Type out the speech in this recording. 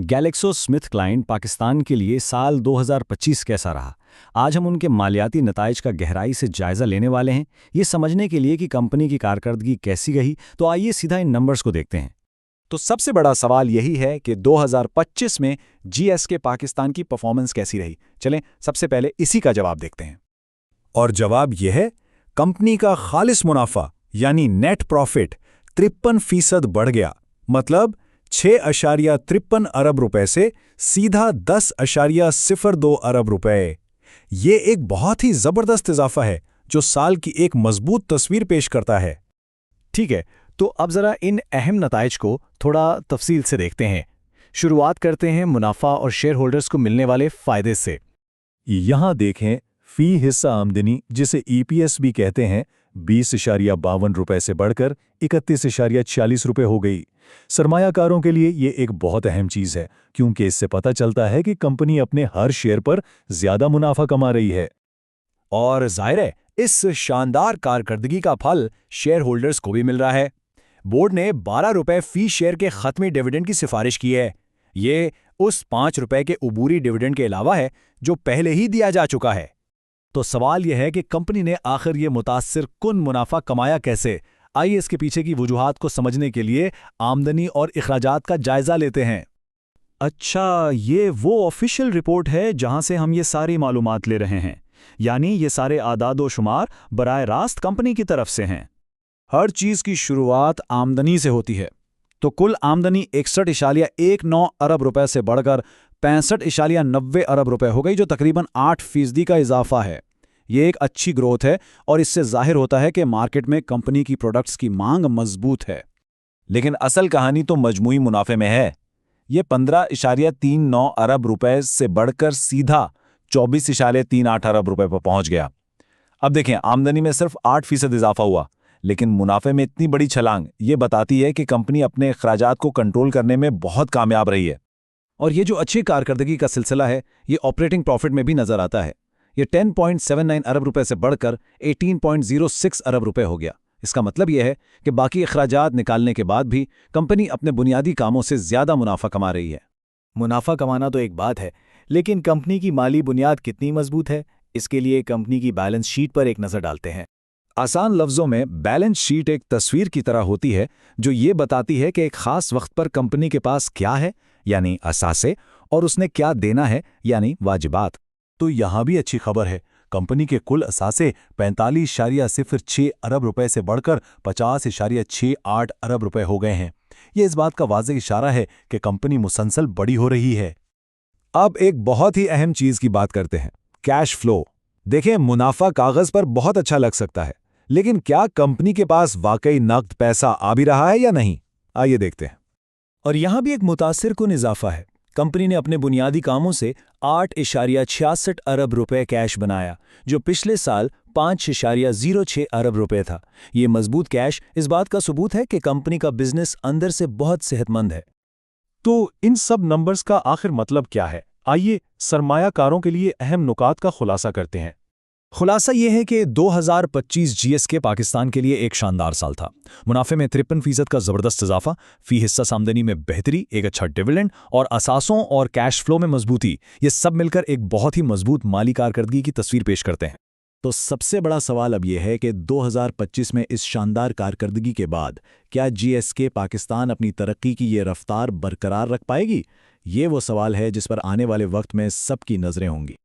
GlaxoSmithKline Pakistan के लिए साल 2025 कैसा रहा? आज हम उनके मालियाती नताइज का गहराई से जायजा लेने वाले हैं, ये समझने के लिए कि कंपनी की कारकर्दगी कैसी रही। तो आइए सीधा इन नंबर्स को देखते हैं। तो सबसे बड़ा सवाल यही है कि 2025 में GSK पाकिस्तान की परफॉर्मेंस कैसी रही। चलें सबसे पहले इसी का जवाब देखते हैं। और जवाब यह है, कंपनी का खालिस मुनाफा यानी नेट प्रॉफिट 53% बढ़ गया। मतलब 6.53 अरब रुपए से सीधा 10.02 अरब रुपए। ये एक बहुत ही जबरदस्त इजाफा है जो साल की एक मजबूत तस्वीर पेश करता है। ठीक है, तो अब जरा इन अहम नताइज को थोड़ा तफसील से देखते हैं। शुरुआत करते हैं मुनाफा और शेयर होल्डर्स को मिलने वाले फायदे से। यहां देखें, फी हिस्सा आमदनी जिसे EPS भी कहते हैं 20.52 रुपए से बढ़कर 31.40 रुपए हो गई। सरमायाकारों के लिए ये एक बहुत अहम चीज है, क्योंकि इससे पता चलता है कि कंपनी अपने हर शेयर पर ज्यादा मुनाफा कमा रही है। और जाहिर है, इस शानदार कारकर्दगी का फल शेयर होल्डर्स को भी मिल रहा है। बोर्ड ने 12 रुपए फी शेयर के खत्मी डिविडेंड की सिफारिश की है। ये उस 5 रुपए के उबूरी डिविडेंड के अलावा है जो पहले ही दिया जा चुका है। तो सवाल यह है कि कंपनी ने आखिर ये मुतासिर कुन मुनाफा कमाया कैसे? आइए इसके पीछे की वजूहात को समझने के लिए आमदनी और इखराजात का जायजा लेते हैं। अच्छा, ये वो ऑफिशियल रिपोर्ट है जहां से हम ये सारी मालूमात ले रहे हैं, यानी ये सारे आदाद व शुमार बराह रास्त कंपनी की तरफ से हैं। हर चीज की शुरुआत आमदनी से होती है। तो कुल आमदनी 61.19 अरब रुपए से बढ़कर 65.90 अरब रुपए हो गई, जो तकरीबन 8% का इजाफा है। ये एक अच्छी ग्रोथ है और इससे जाहिर होता है कि मार्केट में कंपनी की प्रोडक्ट्स की मांग मजबूत है। लेकिन असल कहानी तो मजमूई मुनाफे में है। ये 15.39 अरब रुपए से बढ़कर सीधा 24.38 अरब रुपए पर पहुंच गया। अब देखें, आमदनी में सिर्फ 8% इजाफा हुआ, लेकिन मुनाफे में इतनी बड़ी छलांग ये बताती है कि कंपनी अपने अखराजात को कंट्रोल करने में बहुत कामयाब रही है। और ये जो अच्छी कारकर्दगी का सिलसिला है, ये ऑपरेटिंग प्रॉफिट में भी नजर आता है। ये 10.79 अरब रुपए से बढ़कर 18.06 अरब रुपए हो गया। इसका मतलब यह है कि बाकी अखराजात निकालने के बाद भी कंपनी अपने बुनियादी कामों से ज्यादा मुनाफा कमा रही है। मुनाफा कमाना तो एक बात है, लेकिन कंपनी की माली बुनियाद कितनी मजबूत है, इसके लिए कंपनी की बैलेंस शीट पर एक नज़र डालते हैं। आसान लफ्जों में, बैलेंस शीट एक तस्वीर की तरह होती है जो ये बताती है कि एक खास वक्त पर कंपनी के पास क्या है, यानी असासे, और उसने क्या देना है, यानी वाजिबात। तो यहां भी अच्छी खबर है। कंपनी के कुल असासे 45.06 अरब रुपए से बढ़कर 50.68 अरब रुपए हो गए हैं। ये इस बात का वाज़ेह इशारा है कि कंपनी मुसलसल बड़ी हो रही है। अब एक बहुत ही अहम चीज की बात करते हैं, कैश फ्लो। देखें, मुनाफा कागज पर बहुत अच्छा लग सकता है, लेकिन क्या कंपनी के पास वाकई नकद पैसा आ भी रहा है या नहीं? आइए देखते हैं। और यहां भी एक मुतासिर कुन इजाफा है। कंपनी ने अपने बुनियादी कामों से 8.66 अरब रुपए कैश बनाया, जो पिछले साल 5.06 अरब रुपए था। ये मजबूत कैश इस बात का सबूत है कि कंपनी का बिजनेस अंदर से बहुत सेहतमंद है। तो इन सब नंबर्स का आखिर मतलब क्या है? आइए सरमायाकारों के लिए अहम नुकात का खुलासा करते हैं। खुलासा यह है कि 2025 GSK पाकिस्तान के लिए एक शानदार साल था। मुनाफे में 53% का जबरदस्त इजाफा, फी हिस्सा आमदनी में बेहतरी, एक अच्छा डिविडेंड और असासों और कैश फ्लो में मजबूती, ये सब मिलकर एक बहुत ही मजबूत माली कारकर्दगी की तस्वीर पेश करते हैं। तो सबसे बड़ा सवाल अब यह है कि 2025 में इस शानदार कारकर्दगी के बाद क्या GSK पाकिस्तान अपनी तरक्की की ये रफ्तार बरकरार रख पाएगी? ये वो सवाल है जिस पर आने वाले वक्त में सबकी नजरें होंगी।